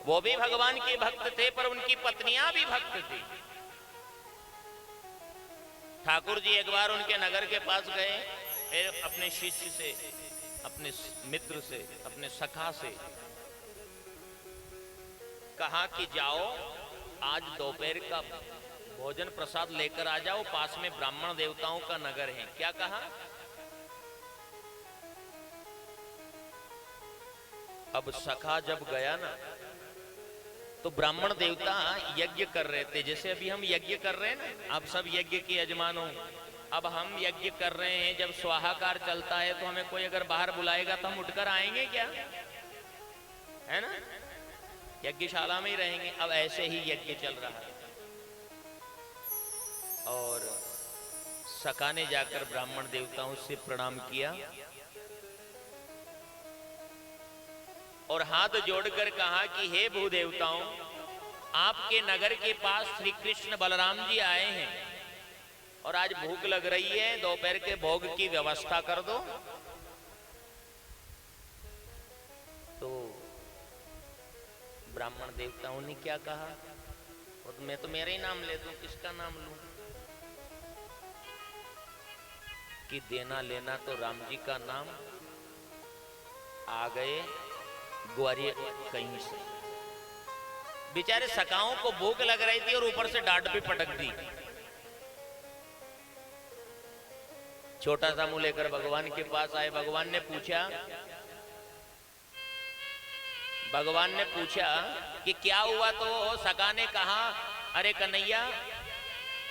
वो भी भगवान के भक्त थे, पर उनकी पत्नियां भी भक्त थी। ठाकुर जी एक बार उनके नगर के पास गए, फिर अपने शिष्य से, अपने मित्र से, अपने सखा से कहा कि जाओ आज दोपहर का भोजन प्रसाद लेकर आ जाओ, पास में ब्राह्मण देवताओं का नगर है। क्या कहा? अब सखा जब गया ना, तो ब्राह्मण देवता यज्ञ कर रहे थे, जैसे अभी हम यज्ञ कर रहे हैं ना, आप सब यज्ञ के यजमान हो। अब हम यज्ञ कर रहे हैं, जब स्वाहाकार चलता है तो हमें कोई अगर बाहर बुलाएगा तो हम उठकर आएंगे क्या? है ना, यज्ञशाला में ही रहेंगे। अब ऐसे ही यज्ञ चल रहा है, और सखा ने जाकर ब्राह्मण देवताओं से प्रणाम किया और हाथ जोड़कर कहा कि हे भूदेवताओं, आपके नगर के पास श्री कृष्ण बलराम जी आए हैं और आज भूख लग रही है, दोपहर के भोग की व्यवस्था कर दो। तो ब्राह्मण देवताओं ने क्या कहा? और मैं तो मेरा ही नाम ले दूं, किसका नाम लूं? कि देना लेना तो राम जी का नाम। आ गए ग्वारियर कहीं से, बेचारे सखाओं को भूख लग रही थी और ऊपर से डांट भी पटक दी। छोटा सा मुंह लेकर भगवान के पास आए। भगवान ने पूछा कि क्या हुआ? तो सखा ने कहा, अरे कन्हैया,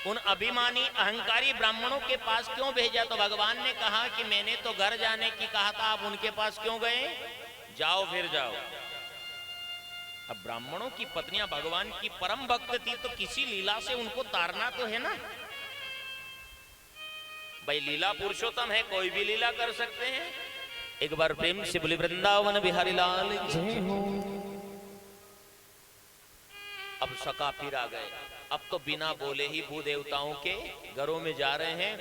उन अभिमानी अहंकारी ब्राह्मणों के पास क्यों भेजा? तो भगवान ने कहा कि मैंने तो घर जाने की कहा था, आप उनके पास क्यों गए? जाओ फिर जाओ। अब ब्राह्मणों की पत्नियां भगवान की परम भक्त थी, तो किसी लीला से उनको तारना तो है ना। भाई लीला पुरुषोत्तम है, कोई भी लीला कर सकते हैं। एक बार प्रेम से बोले वृंदावन बिहारी लाल जय हो। अब सखा फिर आ गए। अब तो बिना बोले ही भूदेवताओं के घरों में जा रहे हैं,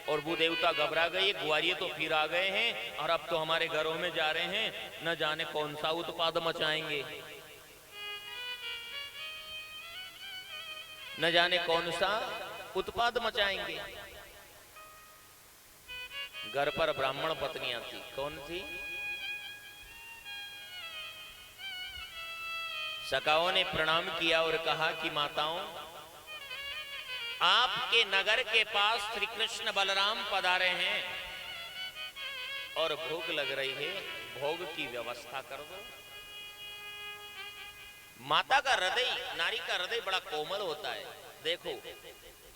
और भूदेवता घबरा गए, ग्वारिये तो फिर आ गए हैं और अब तो हमारे घरों में जा रहे हैं, न जाने कौन सा उत्पाद मचाएंगे, न जाने कौन सा उत्पाद मचाएंगे। घर पर ब्राह्मण पत्नियां थी। कौन थी? सखाओं ने प्रणाम किया और कहा कि माताओं, आपके नगर के पास श्री कृष्ण बलराम पधारे हैं और भूख लग रही है, भोग की व्यवस्था कर दो। माता का हृदय, नारी का हृदय बड़ा कोमल होता है। देखो,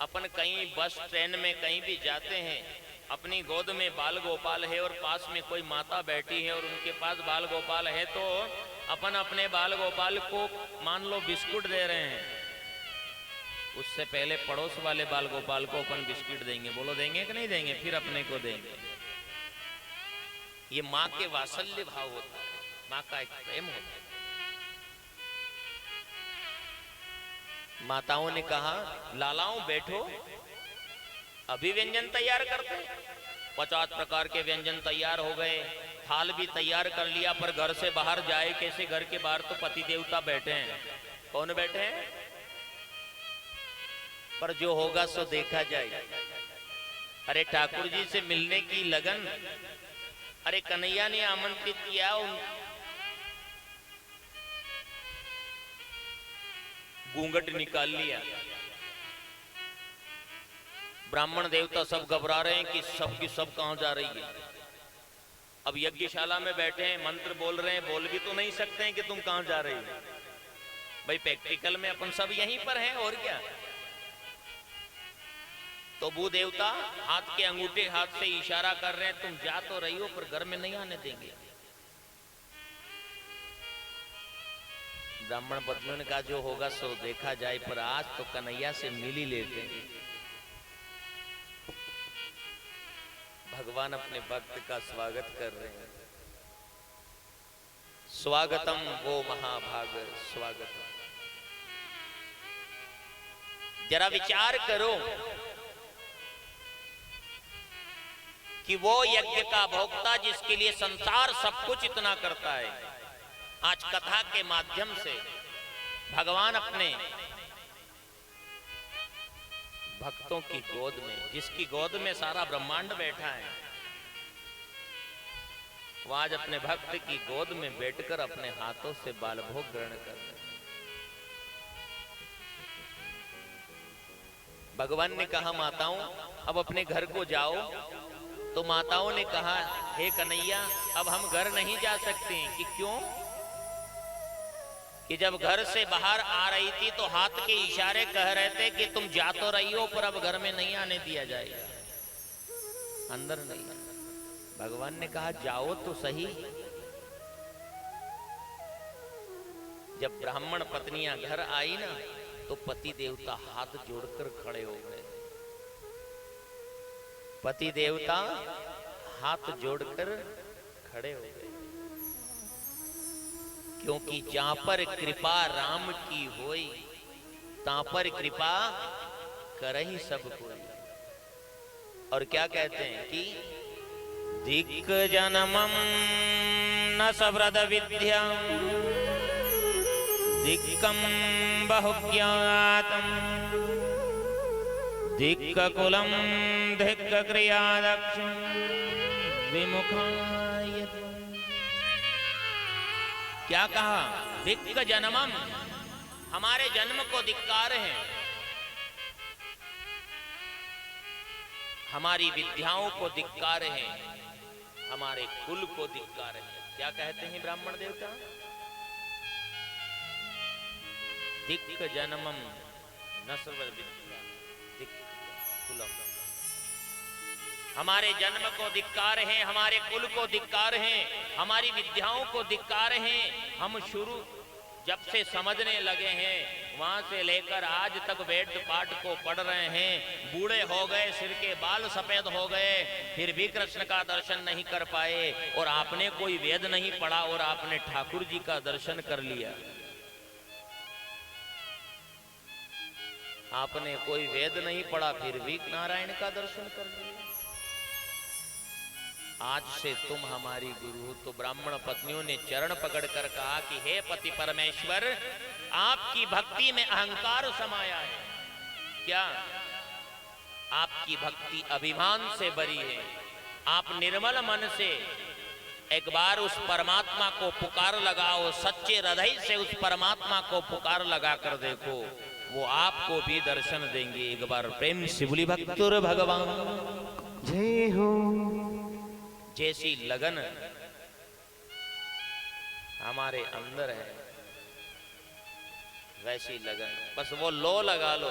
अपन कहीं बस ट्रेन में कहीं भी जाते हैं, अपनी गोद में बाल गोपाल है और पास में कोई माता बैठी है और उनके पास बाल गोपाल है, तो अपन अपने बाल गोपाल को मान लो बिस्कुट दे रहे हैं, उससे पहले पड़ोस वाले बाल गोपाल को अपन बिस्कुट देंगे। बोलो देंगे कि नहीं देंगे? फिर अपने को देंगे। ये माँ के वात्सल्य भाव होता है, माँ का एक प्रेम होता है। माताओं ने कहा, लालाओं बैठो, अभी व्यंजन तैयार करते। 50 प्रकार के व्यंजन तैयार हो गए, थाल भी तैयार कर लिया, पर घर से बाहर जाए कैसे? घर के बाहर तो पति देवता बैठे हैं। कौन बैठे हैं? पर जो होगा सो देखा जाए। अरे ठाकुर जी से मिलने की लगन, अरे कन्हैया ने आमंत्रित किया, घूंघट निकाल लिया। ब्राह्मण देवता सब घबरा रहे हैं कि सब की सब कहां जा रही है। अब यज्ञशाला में बैठे हैं, मंत्र बोल रहे हैं, बोल भी तो नहीं सकते हैं कि तुम कहां जा रही हो। भाई प्रैक्टिकल में अपन सब यहीं पर हैं, और क्या। तो भू देवता हाथ के अंगूठे हाथ से इशारा कर रहे हैं, तुम जा तो रही हो पर घर में नहीं आने देंगे। ब्राह्मण पत्नियों ने कहा, जो होगा सो देखा जाए, पर आज तो कन्हैया से मिल ही लेते हैं। भगवान अपने भक्त का स्वागत कर रहे हैं। स्वागतम वो महाभाग स्वागतम। जरा विचार करो कि वो यज्ञ का भोक्ता जिसके लिए संसार सब कुछ इतना करता है, आज कथा के माध्यम से भगवान अपने भक्तों की गोद में, जिसकी गोद में सारा ब्रह्मांड बैठा है, वो आज अपने भक्त की गोद में बैठकर अपने हाथों से बाल भोग ग्रहण कर रहे हैं। भगवान ने कहा माताओं अब अपने घर को जाओ, तो माताओं ने कहा हे कन्हैया अब हम घर नहीं जा सकते। कि क्यों? कि जब घर से बाहर आ रही थी तो हाथ के इशारे कह रहे थे कि तुम जा तो रही हो पर अब घर में नहीं आने दिया जाएगा, अंदर नहीं। भगवान ने कहा जाओ तो सही। जब ब्राह्मण पत्नियां घर आई ना तो पति देवता हाथ जोड़कर खड़े हो गए। पति देवता हाथ जोड़कर खड़े हो गए, क्योंकि जहां पर कृपा राम की होई तां पर कृपा करहि सब कोई। और क्या कहते हैं कि दिक् जन्मं न सव्रत विद्यं दिक्कं बहुज्ञातं दिक्क कुलं धिक्क क्रियादक्षं विमुखाय। क्या कहा? दिक्क जन्मम, हमारे जन्म को धिक्कार है, हमारी विद्याओं को धिक्कार है, हमारे कुल को धिक्कार है। क्या कहते हैं ब्राह्मण देवता? दिक्क जन्मम न सव्रत विद्या दिक्क कुलम। हमारे जन्म को धिक्कार है, हमारे कुल को धिक्कार है, हमारी विद्याओं को धिक्कार है। हम शुरू जब से समझने लगे हैं वहां से लेकर आज तक वेद पाठ को पढ़ रहे हैं, बूढ़े हो गए, सिर के बाल सफेद हो गए, फिर भी कृष्ण का दर्शन नहीं कर पाए। और आपने कोई वेद नहीं पढ़ा और आपने ठाकुर जी का दर्शन कर लिया। आपने कोई वेद नहीं पढ़ा फिर भी नारायण का दर्शन कर लिया। आज से तुम हमारी गुरु हो। तो ब्राह्मण पत्नियों ने चरण पकड़कर कहा कि हे पति परमेश्वर, आपकी भक्ति में अहंकार समाया है क्या? आपकी भक्ति अभिमान से भरी है। आप निर्मल मन से एक बार उस परमात्मा को पुकार लगाओ, सच्चे हृदय से उस परमात्मा को पुकार लगा कर देखो, वो आपको भी दर्शन देंगे। एक बार प्रेम से बोली भक्तुर भगवान जय हो। जैसी लगन हमारे अंदर है वैसी लगन, बस वो लो लगा लो।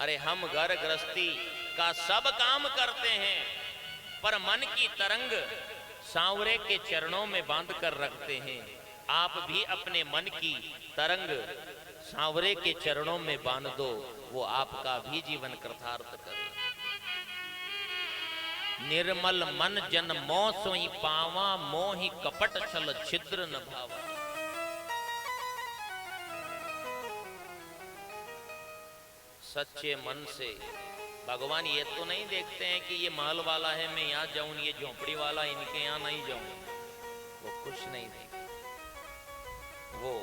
अरे हम घर गृहस्थी का सब काम करते हैं पर मन की तरंग सांवरे के चरणों में बांध कर रखते हैं। आप भी अपने मन की तरंग सांवरे के चरणों में बांध दो, वो आपका भी जीवन कृतार्थ करे। निर्मल मन जन मोह सोई पावा, मोहि कपट छल छिद्र न भावा। सच्चे मन से भगवान ये तो नहीं देखते हैं कि ये महल वाला है मैं यहाँ जाऊं, ये झोपड़ी वाला इनके यहाँ नहीं जाऊं। वो कुछ नहीं देखते। वो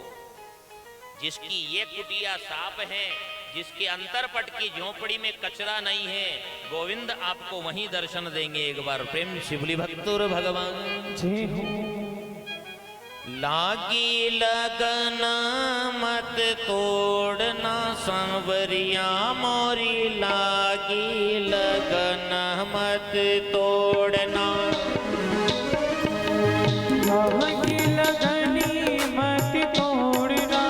जिसकी ये कुटिया साफ है, जिसके अंतरपट की झोपड़ी में कचरा नहीं है, गोविंद आपको वहीं दर्शन देंगे। एक बार प्रेम शिवली भक्तुर भगवान जय हो। लागी लगन मत तोड़ना सांवरिया मोरी, लागी लगन मत तोड़ना। लागी लगनी मत तोड़ना,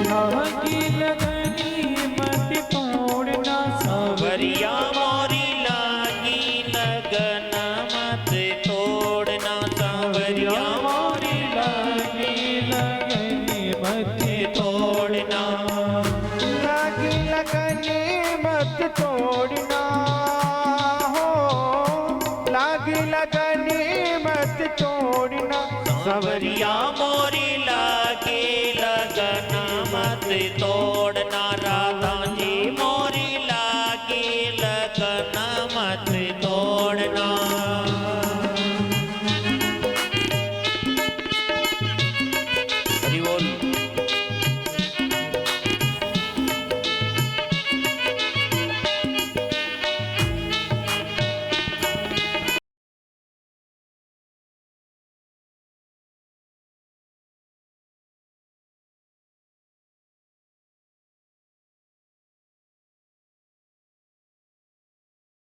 लागी लगनी मत तोड़ना। सांवरिया मोरी लागी लगन